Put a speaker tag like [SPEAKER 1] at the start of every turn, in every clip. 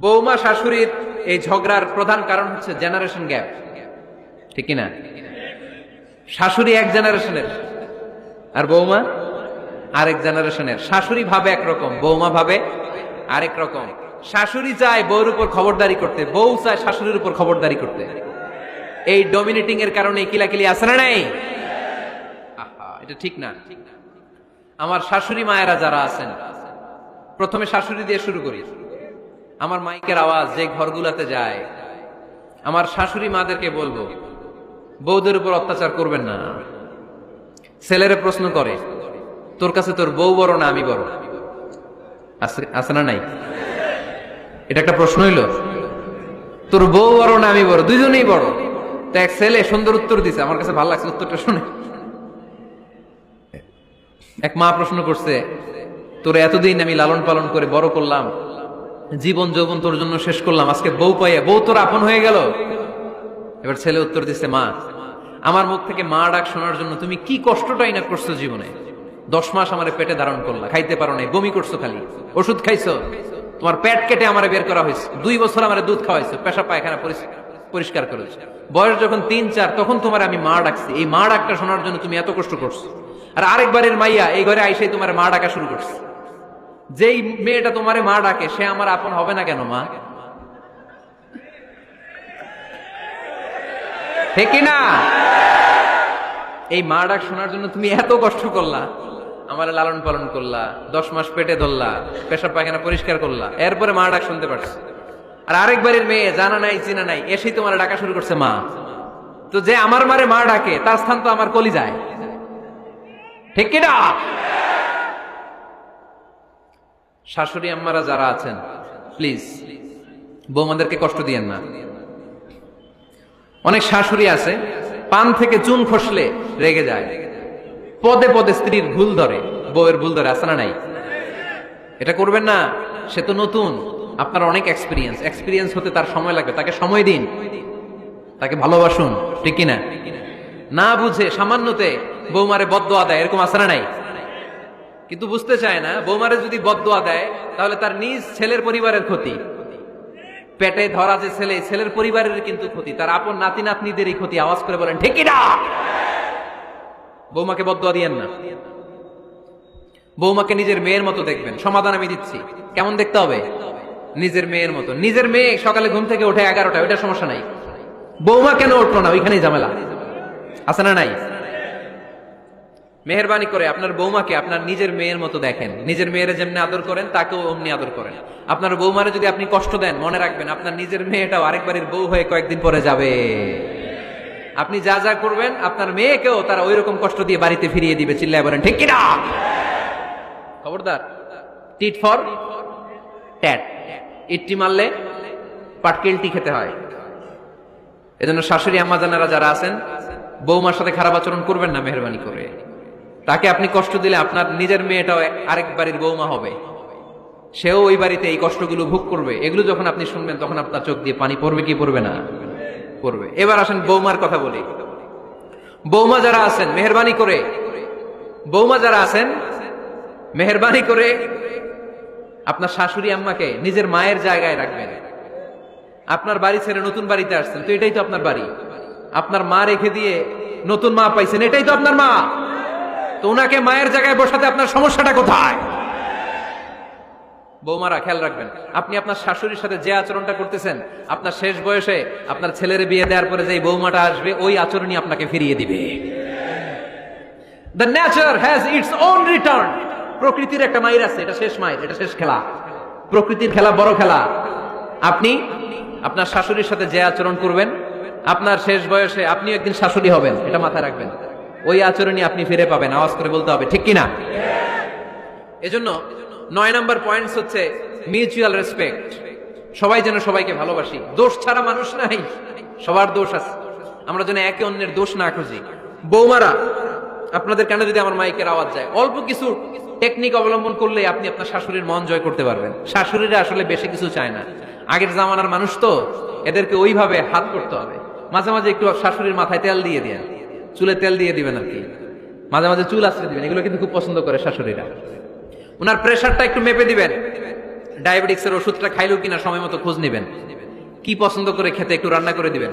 [SPEAKER 1] বৌমা শাশুড়ির এই ঝগড়ার প্রধান কারণ হচ্ছে জেনারেশন গ্যাপ, ঠিক কিনা? শাশুড়ি এক জেনারেশনের আর বৌমা আরেক জেনারেশনের। শাশুড়ি ভাবে একরকম, বৌমা ভাবে আরেক রকম। শাশুড়ি চায় বউর উপর খবরদারি করতে, বউ চায় শাশুড়ির উপর খবরদারি করতে। এই ডমিনেটিং এর কারণে কিলাকিলি আছে না নাই? আহা, এটা ঠিক না। আমার শাশুড়ি মায়েরা যারা আছেন, প্রথমে শাশুড়ি দিয়ে শুরু করি। আমার মাইকের আওয়াজ যে ঘরগুলাতে যায়, আমার শাশুড়ি মাদেরকে বলবো, বউদের উপর অত্যাচার করবেন না। ছেলেরা প্রশ্ন করে, তোর কাছে তোর বউ বড় না আমি বড়? আছে না নাই? এটা একটা প্রশ্ন হইল। তোর বউ বড় না আমি বড়? দুইজনেই বড়। তো এক ছেলে সুন্দর উত্তর দিছে, আমার কাছে ভালো লাগছে উত্তরটা শুনে। এক মা প্রশ্ন করছে, তোর এতদিন আমি লালন পালন করে বড় করলাম, জীবন যৌবন তোর জন্য শেষ করলাম, আজকে বউ পাইয়া বউ তোর আপন হয়ে গেল? এবার ছেলে উত্তর দিচ্ছে, মা, আমার মুখ থেকে মা ডাক শোনার জন্য তুমি কি কষ্টটাই না করছো জীবনে। 10 মাস আমার পেটে ধারণ করলা, খাইতে পারো নাই, বমি করছো, খালি ওষুধ খাইছো, তোমার পেট কেটে আমার বের করা হয়েছে, 2 বছর আমার দুধ খাওয়াইছো, পেশা পায়খানা পরিষ্কার করেছো। বয়স যখন 3-4 তখন তোমার আমি মা ডাকছি। এই মা ডাকটা শোনার জন্য তুমি এত কষ্ট করছো। আর আরেকবারের মাইয়া এই ঘরে আইসাই তোমার মা ডাকা শুরু করছে। যেই মেয়েটা তোমারে মা ডাকে সে আমার আপন হবে না কেন মা? ঠিক না? এই মা ডাক শোনার জন্য তুমি এত কষ্ট করলা, আমার লালন পালন করলা, 10 মাস পেটে ধরলা, পেশাব পায়খানা পরিষ্কার করলা, এরপরে মা ডাক শুনতে পারছে। আর আরেকবারের মেয়ে জানা নাই চিনা নাই এসেই তোমার ডাকা শুরু করছে মা। তো যে আমার মারে মা ডাকে তার স্থান তো আমার কলি যায়, ঠিক কিনা? শাশুড়ি আম্মারা যারা আছেন, প্লিজ বৌমাদেরকে কষ্ট দিয়েন না। অনেক শাশুড়ি আছে পান থেকে চুন খসলে রেগে যায়, পদে পদে স্ত্রীর ভুল ধরে, বউয়ের ভুল ধরে, আছে না নাই? এটা করবেন না। সে তো নতুন, আপনার অনেক এক্সপিরিয়েন্স হতে তার সময় লাগবে। তাকে সময় দিন, তাকে ভালোবাসুন, ঠিক কিনা? না বুঝে সামান্যতে বৌমারে বদদোয়া দেয়, এরকম আছে না নাই? কিন্তু বুঝতে চায় না, বৌমারে যদি বদদোয়া দেয় তাহলে তার নিজ ছেলের পরিবারের ক্ষতি। পেটে ধরা যে ছেলে, ছেলের পরিবারের কিন্তু ক্ষতি, তার আপন নাতি নাতনিদেরই ক্ষতি। আওয়াজ করে বলেন ঠিক কিনা? বৌমাকে বদদোয়া দিয়েন না। বৌমাকে নিজের মেয়ের মতো দেখবেন। সমাধান আমি দিচ্ছি। কেমন দেখতে হবে? নিজের মেয়ের মতো। নিজের মেয়ে সকালে ঘুম থেকে ওঠে 11টা, ওইটা সমস্যা নাই। বৌমা কেন উঠলো না, ওইখানেই ঝামেলা, আছে না নাই? মেহেরবানি করে আপনার বৌমাকে আপনার নিজের মেয়ের মতো দেখেন। নিজের মেয়েরে যেমনি আদর করেন তাকেও অমনি আদর করেন। আপনার বৌমারে যদি আপনি কষ্ট দেন, মনে রাখবেন আপনার নিজের মেয়েটাও আরেকবারের বউ হয়ে কয়েকদিন পরে যাবে। আপনি যা যা করবেন আপনার মেয়েকেও তারা ওই রকম কষ্ট দিয়ে বাড়িতে ফিরিয়ে দিবে। চিল্লায় বলেন ঠিক কিনা? খবরদার, টিট ফর ট্যাট। ইট্টি মারলে পাটকেলটি খেতে হয়। এজন্য শাশুড়ি আম্মা জানারা যারা আছেন, বৌমার সাথে খারাপ আচরণ করবেন না মেহেরবানি করে। তাকে আপনি কষ্ট দিলে আপনার নিজের মেয়েটাও আরেক বাড়ির বৌমা হবে, সেও ওই বাড়িতে এই কষ্টগুলো ভোগ করবে। এগুলো যখন আপনি শুনবেন তখন আপনার চোখ দিয়ে পানি পড়বে কি পড়বে না? পড়বে। এবার আসেন বৌমার কথা বলি। বৌমা যারা আছেন মেহেরবানি করে, বৌমা যারা আছেন মেহেরবানি করে আপনার শাশুড়ি আম্মাকে নিজের মায়ের জায়গায় রাখবেন। আপনার বাড়ি ছেড়ে নতুন বাড়িতে আসছেন, তো এটাই তো আপনার বাড়ি। আপনার মা রেখে দিয়ে নতুন মা পাইছেন, এটাই তো আপনার মা। তো ওনাকে মায়ের জায়গায় বসাতে আপনার সমস্যাটা কোথায়? বৌমারা খেয়াল রাখবেন, আপনি আপনার শাশুড়ির সাথে যে আচরণটা করতেছেন, আপনার শেষ বয়সে আপনার ছেলের বিয়ে দেওয়ার পরে যে বৌমাটা আসবে ওই আচরণই আপনাকে ফিরিয়ে দিবে। The nature has its own return. প্রকৃতির একটা মাইর আছে, এটা শেষ মাইর, এটা শেষ খেলা। প্রকৃতির খেলা বড় খেলা। আপনি আপনার শাশুড়ির সাথে যে আচরণ করবেন, আপনার শেষ বয়সে আপনি একদিন শাশুড়ি হবেন, এটা মাথায় রাখবেন। ওই আচরণই আপনি ফিরে পাবেন। আওয়াজ করে বলতে হবে ঠিক কিনা? এজন্য 9 নম্বর পয়েন্টস হচ্ছে মিউচুয়াল রেসপেক্ট। সবাই যেন সবাইকে ভালোবাসি। দোষ ছাড়া মানুষ নাই, সবার দোষ আছে। আমরা যেন একে অন্যের দোষ না খুঁজি। বৌমারা, আপনাদের কানে যদি আমার মাইকের আওয়াজ যায়, অল্প কিছু টেকনিক অবলম্বন করলে আপনি আপনার শাশুড়ির মন জয় করতে পারবেন। শাশুড়িরা আসলে বেশি কিছু চায় না, আগের জামানার মানুষ তো, এদেরকে ওইভাবে হাত করতে হবে। মাঝে মাঝে একটু শাশুড়ির মাথায় তেল দিয়ে দেন, চুলে তেল দিয়ে দিবেন আর কি, মাঝে মাঝে চুল আশ্রয় দিবেন। এগুলো কিন্তু খুব পছন্দ করে শাশুড়িরা। ওনার প্রেশারটা একটু মেপে দিবেন, ডায়াবেটিক্সের ওষুধটা খাইলো কিনা সময় মতো খোঁজ নেবেন, কি পছন্দ করে খেতে একটু রান্না করে দিবেন।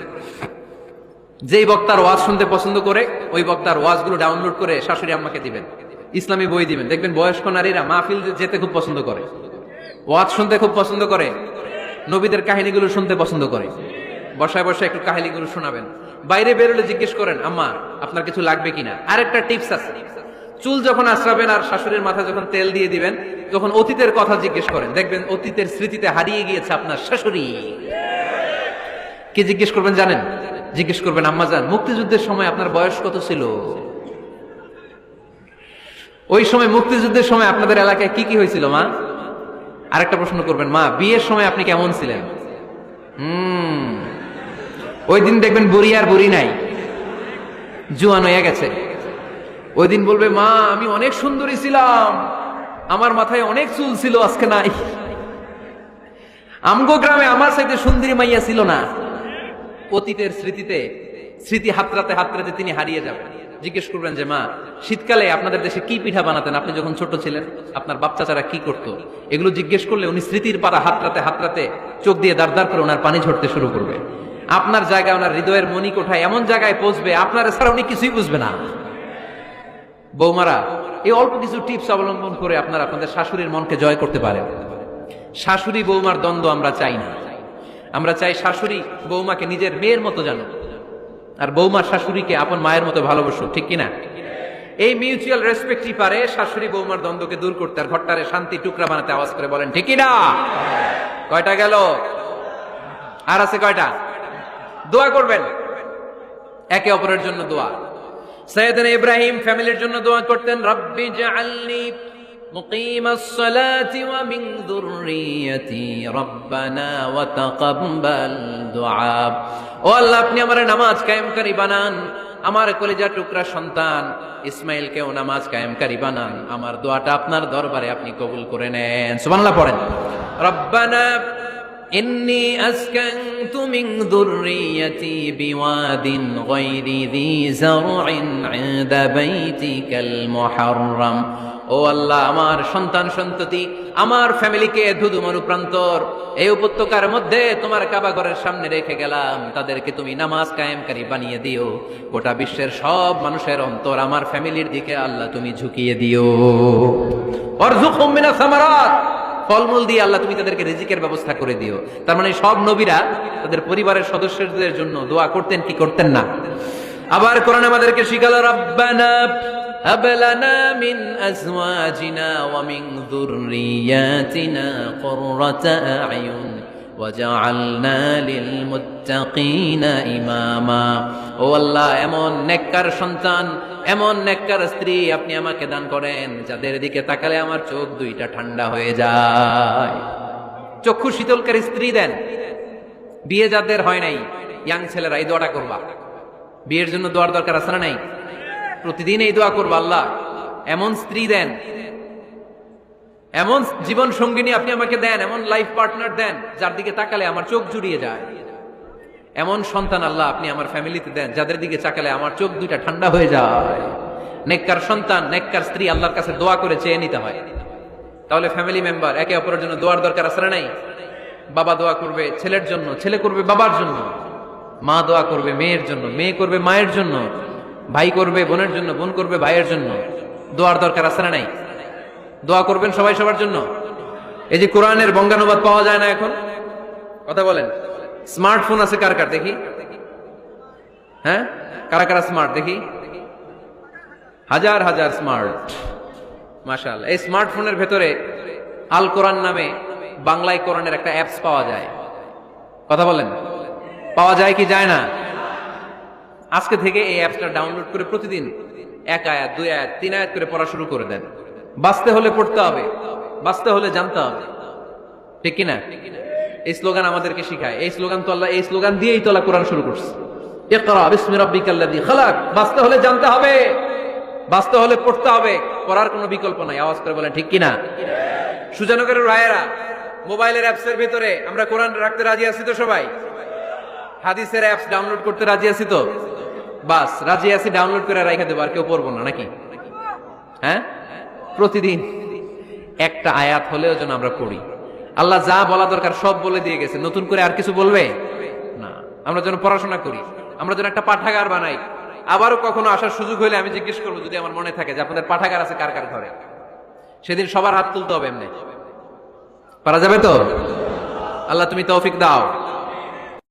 [SPEAKER 1] যেই বক্তার ওয়াজ শুনতে পছন্দ করে ওই বক্তার ওয়াজগুলো ডাউনলোড করে শাশুড়ি আম্মাকে দিবেন, ইসলামী বই দিবেন। দেখবেন বয়স্ক নারীরা মাহফিল যেতে খুব পছন্দ করে, ওয়াজ শুনতে খুব পছন্দ করে, নবীদের কাহিনীগুলো শুনতে পছন্দ করে। বসায় বসায় একটু কাহিনীগুলো শোনাবেন। বাইরে বেরোলে জিজ্ঞেস করেন, আম্মা আপনার কিছু লাগবে কিনা। আরেকটা টিপস আছে, চুল যখন আশ্রাবেন আর শাশুড়ির মাথায় যখন তেল দিয়ে দিবেন, তখন অতীতের কথা জিজ্ঞেস করেন। দেখবেন অতীতের স্মৃতিতে হারিয়ে গিয়েছে আপনার শাশুড়ি। কি জিজ্ঞেস করবেন জানেন? জিজ্ঞেস করবেন, আম্মা জান মুক্তিযুদ্ধের সময় আপনার বয়স কত ছিল? ওই সময় মুক্তিযুদ্ধের সময় আপনাদের এলাকায় কি কি হয়েছিল মা? আরেকটা প্রশ্ন করবেন, মা বিয়ের সময় আপনি কেমন ছিলেন? ওই দিন দেখবেন বুড়ি আর বুড়ি নাই, জুয়ান হয়ে গেছে। ওই দিন বলবে, মা আমি অনেক সুন্দরী ছিলাম, আমার মাথায় অনেক চুল ছিল, আজকে নাই। আমগো গ্রামে আমার সাথে সুন্দরী মাইয়া ছিল না। অতীতের স্মৃতিতে স্মৃতি হাতরাতে হাতরাতে তিনি হারিয়ে যাবেন। জিজ্ঞেস করবেন যে, মা শীতকালে আপনাদের দেশে কি পিঠা বানাতেন আপনি যখন ছোট ছিলেন? আপনার বাপ চাচারা কি করতো? এগুলো জিজ্ঞেস করলে উনি স্মৃতির পাড়া হাতরাতে হাতরাতে চোখ দিয়ে দাঁড় দাঁড় করে ওনার পানি ঝরতে শুরু করবে। আপনার জায়গায় ওনার হৃদয়ের মনি কোঠায় এমন জায়গায় পৌঁছবে, আপনার ছাড়া উনি কিছুই বুঝবে না। বৌমারা এই অল্প কিছু টিপস অবলম্বন করে আপনারা আপনাদের শাশুড়ির মনকে জয় করতে পারেন। শাশুড়ি বৌমার দ্বন্দ্ব আমরা চাই না। আমরা চাই শাশুড়ি বৌমাকে নিজের মেয়ের মতো জানো, আর বৌমা শাশুড়িকে আপন মায়ের মতো ভালোবাসো, ঠিক কিনা? এই মিউচুয়াল রেসপেক্টই পারে শাশুড়ি বৌমার দ্বন্দ্বকে দূর করতে আর ঘরটারে শান্তি টুকরা বানাতে। আওয়াজ করে বলেন ঠিক কিনা? কয়টা গেল? আর আছে কয়টা? দোয়া করবেন একে অপরের জন্য। দোয়া সাইয়েদনা ইব্রাহিম ফ্যামিলির জন্য দোয়া করতেন, রব্বি জাআলনি মুকিমাস সালাতি ওয়া মিন যুররিয়াতি রব্বানা ওয়া তাকাব্বাল দুআ। ও আল্লাহ আপনি আমার নামাজ কায়েমকারী বানান, আমার কলিজা টুকরা সন্তান ইসমাইলকেও নামাজ কায়েমকারী বানান, আমার দোয়াটা আপনার দরবারে আপনি কবুল করে নেন। সুবহানাল্লাহ পড়েন। রব্বানা ইন্নী আসকানতু মিন যুররিয়াতি বিওয়াদিন গায়রি যী যারইন ইনদা বাইতিকাল মুহাররাম। ও আল্লাহ আমার সন্তান সন্ততি আমার ফ্যামিলিকে ধুধুমরু প্রান্তর এই উপত্যকার মধ্যে তোমার কাবা ঘরের সামনে রেখে গেলাম, তাদেরকে তুমি নামাজ কায়েমকারী বানিয়ে দিও। গোটা বিশ্বের সব মানুষের অন্তর আমার ফ্যামিলির দিকে আল্লাহ তুমি ঝুঁকিয়ে দিও। ওয়ারযুকহুম মিনাস সামারাত, ফলমূল দিয়ে আল্লাহ তুমি তাদেরকে রিজিকের ব্যবস্থা করে দিও। তার মানে সব নবীরা তাদের পরিবারের সদস্যদের জন্য দোয়া করতেন কি করতেন না? আবার কোরআন আমাদেরকে শিখালো, রব্বানা হাব লানা মিন আজওয়াজিনা ওয়া মিন যুররিয়াতিনা কুররাতা আ'য়ুন ওয়াজআলনা লিল মুত্তাকিনা ইমামা। ও আল্লাহ এমন নেককার সন্তান এমন নেককার স্ত্রী আপনি আমাকে দান করেন যাদের দিকে তাকালে আমার চোখ দুইটা ঠান্ডা হয়ে যায়। চক্ষু শীতলকারী স্ত্রী দেন। বিয়ে যাদের হয় নাই ইয়াং ছেলেরা এই দোয়াটা করবা। বিয়ের জন্য দোয়ার দরকার আছে না নাই? প্রতিদিন এই দোয়া করবা, আল্লাহ এমন স্ত্রী দেন, এমন জীবন সঙ্গিনী আপনি আমাকে দেন, এমন লাইফ পার্টনার দেন যার দিকে তাকালে আমার চোখ জুড়িয়ে যায়। এমন সন্তান আল্লাহ আপনি আমার ফ্যামিলিতে দেন যাদের দিকে তাকালে আমার চোখ দুইটা ঠান্ডা হয়ে যায়। নেককার সন্তান নেককার স্ত্রী আল্লাহর কাছে দোয়া করে চেয়ে নিতে হয়। তাহলে ফ্যামিলি মেম্বার একে অপরের জন্য দোয়ার দরকার আছে না নাই? বাবা দোয়া করবে ছেলের জন্য, ছেলে করবে বাবার জন্য, মা দোয়া করবে মেয়ের জন্য, মেয়ে করবে মায়ের জন্য, ভাই করবে বোনের জন্য, বোন করবে ভাইয়ের জন্য। দোয়ার দরকার আছে না নাই? দোয়া করবেন সবাই সবার জন্য। এই যে কোরআনের বঙ্গানুবাদ পাওয়া যায় না এখন, কথা বলেন। স্মার্টফোন আছে কার কার দেখি? হ্যাঁ, কারা কারা স্মার্ট দেখি? হাজার হাজার স্মার্ট, মাশাআল্লাহ। এই স্মার্টফোনের ভেতরে আল কোরআন নামে বাংলায় কোরআনের একটা অ্যাপস পাওয়া যায়। কথা বলেন, পাওয়া যায় কি যায় না? আজকে থেকে এই অ্যাপসটা ডাউনলোড করে প্রতিদিন 1 আয়াত 2 আয়াত 3 আয়াত করে পড়া শুরু করে দেন। বাঁচতে হলে পড়তে হবে, বাঁচতে হলে জানতে হবে, ঠিক কিনা? এই স্লোগান আমাদেরকে শিখায়। এই স্লোগান তো আল্লাহ এই স্লোগান দিয়েই তো আল্লাহ কোরআন শুরু করছে, ইকরা বিসমি রাব্বিকাল্লাযী খালাক। বাঁচতে হলে জানতে হবে, বাঁচতে হলে পড়তে হবে, পড়ার কোনো বিকল্প নাই। আওয়াজ করে বলেন ঠিক কিনা? সুজানগরের রায়েরা মোবাইলের অ্যাপসের ভিতরে আমরা কোরআন রাখতে রাজি আছি তো সবাই? হাদিসের অ্যাপস ডাউনলোড করতে রাজি আছি তো? বাস রাজি আছি, ডাউনলোড করে রাখা দেবো, আর কেউ পড়বো না নাকি? হ্যাঁ, প্রতিদিন একটা আয়াত হলেও যেন আমরা পড়ি। আল্লাহ যা বলা দরকার সব বলে দিয়ে গেছে, নতুন করে আর কিছু বলবে না। আমরা যেন পড়াশোনা করি, আমরা যেন একটা পাঠাগার বানাই। আবারও কখনো আসার সুযোগ হলে আমি জিজ্ঞেস করবো, যদি আমার মনে থাকে যে আপনাদের পাঠাগার আছে কার কার ঘরে, সেদিন সবার হাত তুলতে হবে। এমনি পারা যাবে তো? আল্লাহ তুমি তৌফিক দাও।